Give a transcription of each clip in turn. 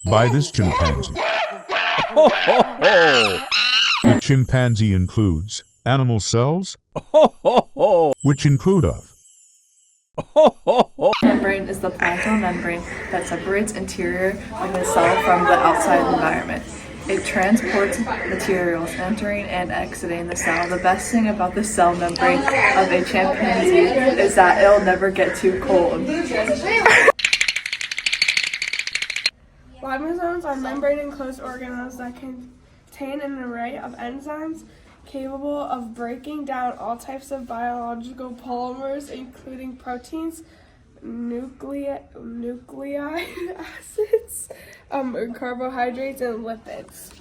by this chimpanzee. Ho, ho, ho. The chimpanzee includes animal cells, Ho, ho, ho. which include of Ho, ho, ho. Membrane is the plasma membrane that separates interior of the cell from the outside environment. It transports materials entering and exiting the cell. The best thing about the cell membrane of a chimpanzee is that it'll never get too cold. Ribosomes are membrane-enclosed organelles that contain an array of enzymes capable of breaking down all types of biological polymers, including proteins, nucleic acids, carbohydrates, and lipids.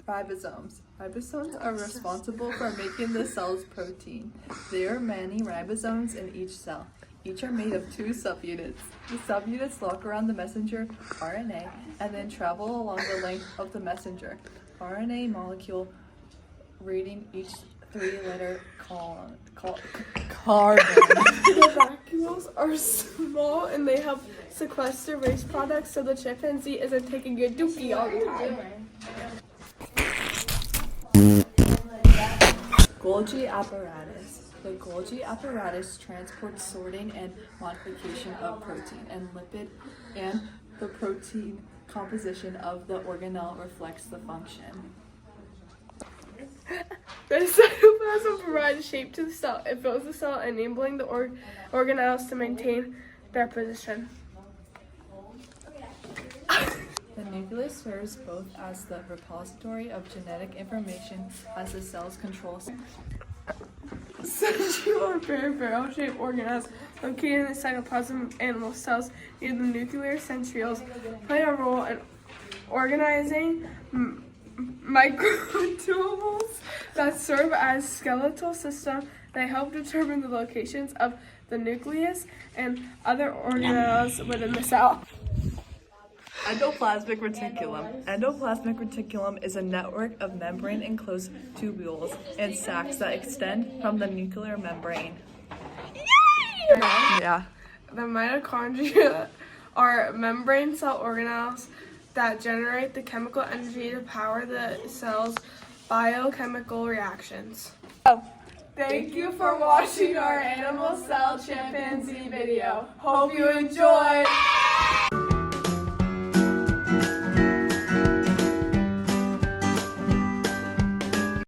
Ribosomes. Ribosomes are responsible for making the cell's protein. There are many ribosomes in each cell. Each are made of two subunits. The subunits lock around the messenger RNA and then travel along the length of the messenger RNA molecule, reading each three-letter carbon. The vacuoles are small and they help sequester waste products so the chimpanzee isn't taking a dookie all the time. Golgi apparatus. The Golgi apparatus transports sorting and modification of protein and lipid, and the protein composition of the organelle reflects the function. The cytoplasm provides shape to the cell. It fills the cell, enabling the organelles to maintain their position. The nucleus serves both as the repository of genetic information as the cell's control center. Central or barrel-shaped organelles located in the cytoplasm of animal cells near the nuclear centrioles play a role in organizing microtubules that serve as skeletal system. They help determine the locations of the nucleus and other organelles within the cell. Endoplasmic reticulum. Endoplasmic reticulum is a network of membrane-enclosed tubules and sacs that extend from the nuclear membrane. Yeah. The mitochondria are membrane cell organelles that generate the chemical energy to power the cell's biochemical reactions. Thank you for watching our animal cell chimpanzee video. Hope you enjoyed!